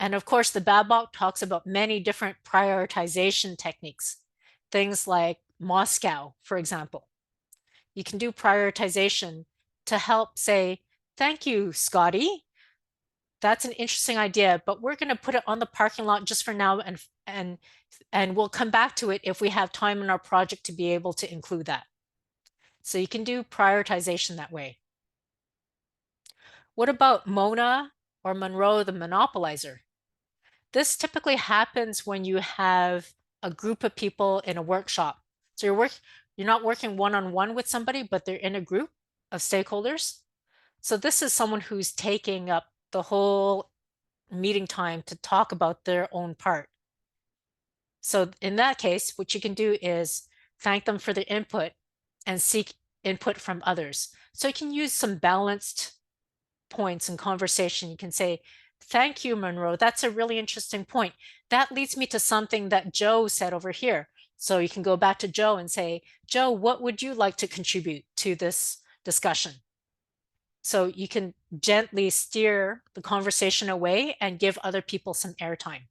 And of course, the BABOK talks about many different prioritization techniques, things like Moscow, for example. You can do prioritization to help say, thank you, Scotty. That's an interesting idea, but we're going to put it on the parking lot just for now, and we'll come back to it if we have time in our project to be able to include that. So you can do prioritization that way. What about Mona or Monroe, the monopolizer? This typically happens when you have a group of people in a workshop. So you're not working one-on-one with somebody, but they're in a group of stakeholders. So this is someone who's taking up the whole meeting time to talk about their own part. So in that case, what you can do is thank them for their input and seek input from others. So you can use some balanced points in conversation. You can say, thank you, Monroe. That's a really interesting point. That leads me to something that Joe said over here. So you can go back to Joe and say, Joe, what would you like to contribute to this discussion? So you can gently steer the conversation away and give other people some airtime.